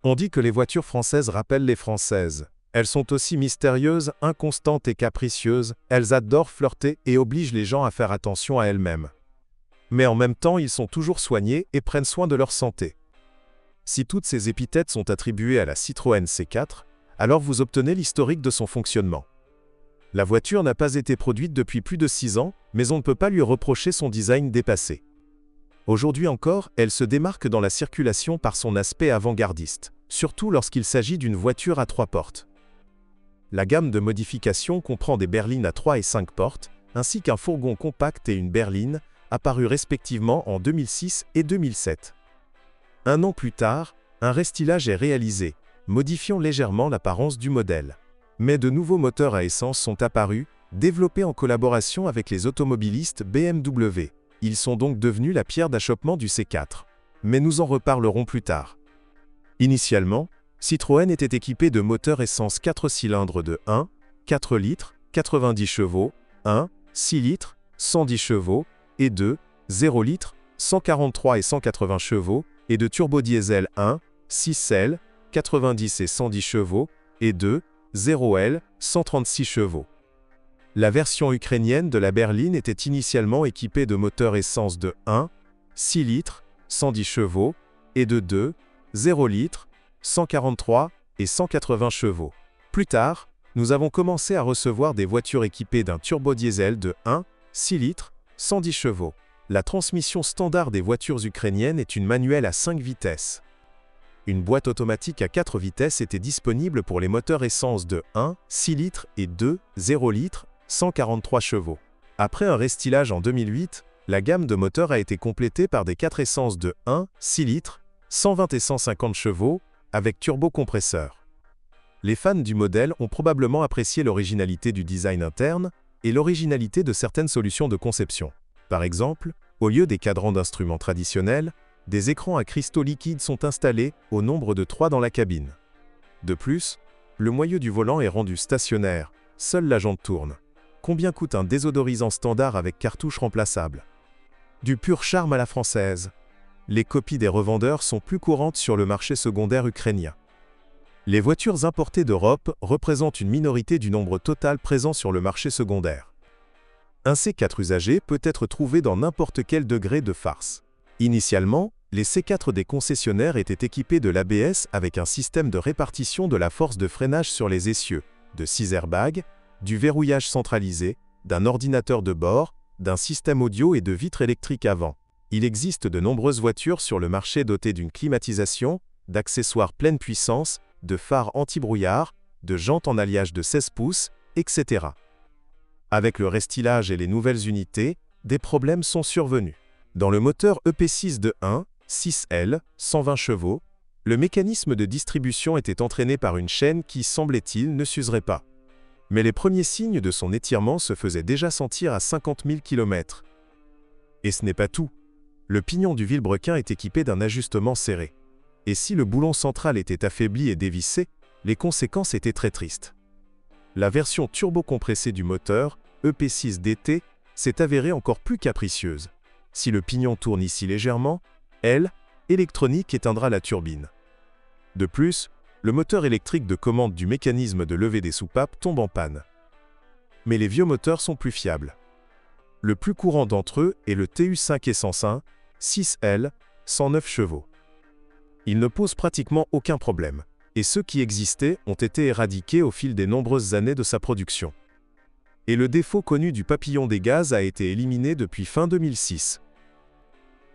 On dit que les voitures françaises rappellent les françaises. Elles sont aussi mystérieuses, inconstantes et capricieuses, elles adorent flirter et obligent les gens à faire attention à elles-mêmes. Mais en même temps, ils sont toujours soignés et prennent soin de leur santé. Si toutes ces épithètes sont attribuées à la Citroën C4, alors vous obtenez l'historique de son fonctionnement. La voiture n'a pas été produite depuis plus de 6 ans, mais on ne peut pas lui reprocher son design dépassé. Aujourd'hui encore, elle se démarque dans la circulation par son aspect avant-gardiste, surtout lorsqu'il s'agit d'une voiture à 3 portes. La gamme de modifications comprend des berlines à 3 et 5 portes, ainsi qu'un fourgon compact et une berline, apparus respectivement en 2006 et 2007. Un an plus tard, un restylage est réalisé, modifiant légèrement l'apparence du modèle. Mais de nouveaux moteurs à essence sont apparus, développés en collaboration avec les automobilistes BMW. Ils sont donc devenus la pierre d'achoppement du C4. Mais nous en reparlerons plus tard. Initialement, Citroën était équipé de moteurs essence 4 cylindres de 1, 4 litres, 90 chevaux, 1, 6 litres, 110 chevaux, et 2, 0 litres, 143 et 180 chevaux, et de turbodiesel 1, 6L, 90 et 110 chevaux, et 2, 0L, 136 chevaux. La version ukrainienne de la berline était initialement équipée de moteurs essence de 1, 6 litres, 110 chevaux, et de 2, 0 litres, 143 et 180 chevaux. Plus tard, nous avons commencé à recevoir des voitures équipées d'un turbodiesel de 1, 6 litres, 110 chevaux. La transmission standard des voitures ukrainiennes est une manuelle à 5 vitesses. Une boîte automatique à 4 vitesses était disponible pour les moteurs essence de 1, 6 litres et 2, 0 litres, 143 chevaux. Après un restylage en 2008, la gamme de moteurs a été complétée par des 4 essences de 1, 6 litres, 120 et 150 chevaux, avec turbocompresseur. Les fans du modèle ont probablement apprécié l'originalité du design interne et l'originalité de certaines solutions de conception. Par exemple, au lieu des cadrans d'instruments traditionnels, des écrans à cristaux liquides sont installés, au nombre de 3 dans la cabine. De plus, le moyeu du volant est rendu stationnaire, seule la jante tourne. Combien coûte un désodorisant standard avec cartouche remplaçable? Du pur charme à la française. Les copies des revendeurs sont plus courantes sur le marché secondaire ukrainien. Les voitures importées d'Europe représentent une minorité du nombre total présent sur le marché secondaire. Un C4 usagé peut être trouvé dans n'importe quel degré de farce. Initialement, les C4 des concessionnaires étaient équipés de l'ABS avec un système de répartition de la force de freinage sur les essieux, de 6 airbags, du verrouillage centralisé, d'un ordinateur de bord, d'un système audio et de vitres électriques avant. Il existe de nombreuses voitures sur le marché dotées d'une climatisation, d'accessoires pleine puissance, de phares anti-brouillard, de jantes en alliage de 16 pouces, etc. Avec le restylage et les nouvelles unités, des problèmes sont survenus. Dans le moteur EP6 de 1, 6L, 120 chevaux, le mécanisme de distribution était entraîné par une chaîne qui, semblait-il, ne s'userait pas. Mais les premiers signes de son étirement se faisaient déjà sentir à 50 000 km. Et ce n'est pas tout. Le pignon du vilebrequin est équipé d'un ajustement serré. Et si le boulon central était affaibli et dévissé, les conséquences étaient très tristes. La version turbo-compressée du moteur, EP6DT, s'est avérée encore plus capricieuse. Si le pignon tourne ici légèrement, elle, électronique, éteindra la turbine. De plus, le moteur électrique de commande du mécanisme de levée des soupapes tombe en panne. Mais les vieux moteurs sont plus fiables. Le plus courant d'entre eux est le TU5 Essence 1, 6L, 109 chevaux. Il ne pose pratiquement aucun problème, et ceux qui existaient ont été éradiqués au fil des nombreuses années de sa production. Et le défaut connu du papillon des gaz a été éliminé depuis fin 2006.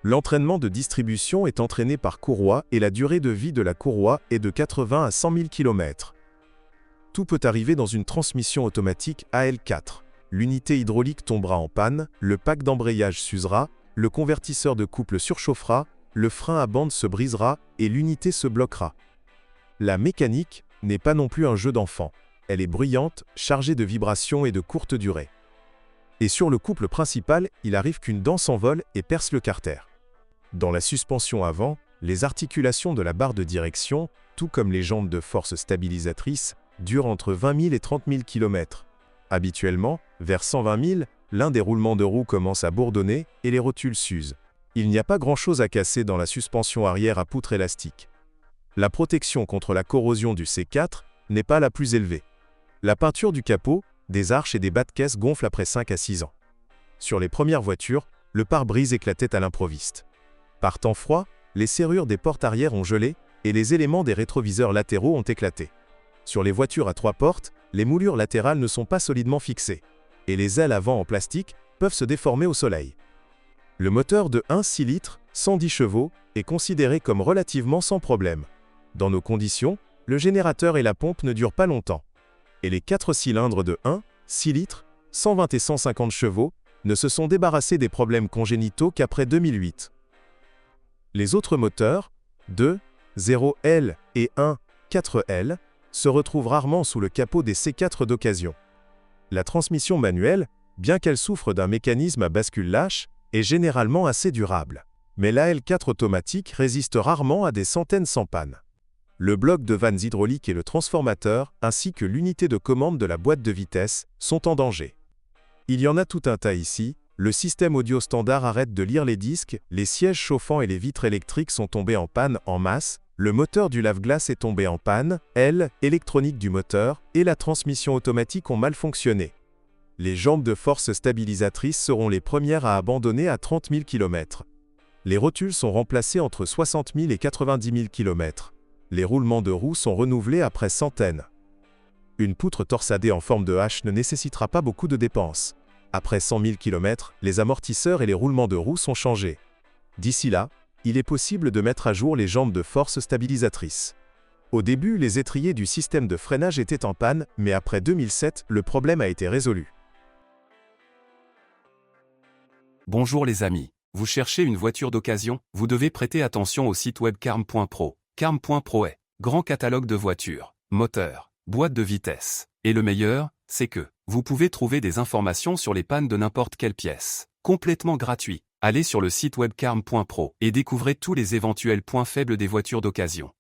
L'entraînement de distribution est entraîné par courroie et la durée de vie de la courroie est de 80 à 100 000 km. Tout peut arriver dans une transmission automatique AL4. L'unité hydraulique tombera en panne, le pack d'embrayage s'usera, le convertisseur de couple surchauffera, le frein à bande se brisera et l'unité se bloquera. La mécanique n'est pas non plus un jeu d'enfant. Elle est bruyante, chargée de vibrations et de courte durée. Et sur le couple principal, il arrive qu'une dent s'envole et perce le carter. Dans la suspension avant, les articulations de la barre de direction, tout comme les jantes de force stabilisatrice, durent entre 20 000 et 30 000 km. Habituellement, vers 120 000, l'un des roulements de roues commence à bourdonner et les rotules s'usent. Il n'y a pas grand-chose à casser dans la suspension arrière à poutre élastique. La protection contre la corrosion du C4 n'est pas la plus élevée. La peinture du capot, des arches et des bas de caisse gonfle après 5 à 6 ans. Sur les premières voitures, le pare-brise éclatait à l'improviste. Par temps froid, les serrures des portes arrière ont gelé et les éléments des rétroviseurs latéraux ont éclaté. Sur les voitures à 3 portes, les moulures latérales ne sont pas solidement fixées, et les ailes avant en plastique peuvent se déformer au soleil. Le moteur de 1,6 litres, 110 chevaux, est considéré comme relativement sans problème. Dans nos conditions, le générateur et la pompe ne durent pas longtemps. Et les 4 cylindres de 1,6 litres, 120 et 150 chevaux, ne se sont débarrassés des problèmes congénitaux qu'après 2008. Les autres moteurs, 2,0L et 1,4L, se retrouvent rarement sous le capot des C4 d'occasion. La transmission manuelle, bien qu'elle souffre d'un mécanisme à bascule lâche, est généralement assez durable. Mais l'AL4 automatique résiste rarement à des centaines sans panne. Le bloc de vannes hydrauliques et le transformateur, ainsi que l'unité de commande de la boîte de vitesse, sont en danger. Il y en a tout un tas ici, le système audio standard arrête de lire les disques, les sièges chauffants et les vitres électriques sont tombés en panne en masse, le moteur du lave-glace est tombé en panne, l'aile électronique du moteur et la transmission automatique ont mal fonctionné. Les jambes de force stabilisatrices seront les premières à abandonner à 30 000 km. Les rotules sont remplacées entre 60 000 et 90 000 km. Les roulements de roues sont renouvelés après centaines. Une poutre torsadée en forme de hache ne nécessitera pas beaucoup de dépenses. Après 100 000 km, les amortisseurs et les roulements de roues sont changés. D'ici là, il est possible de mettre à jour les jambes de force stabilisatrices. Au début, les étriers du système de freinage étaient en panne, mais après 2007, le problème a été résolu. Bonjour les amis, vous cherchez une voiture d'occasion, vous devez prêter attention au site web carm.pro. Carm.pro est grand catalogue de voitures, moteurs, boîtes de vitesse. Et le meilleur, c'est que vous pouvez trouver des informations sur les pannes de n'importe quelle pièce. Complètement gratuit. Allez sur le site web carm.pro et découvrez tous les éventuels points faibles des voitures d'occasion.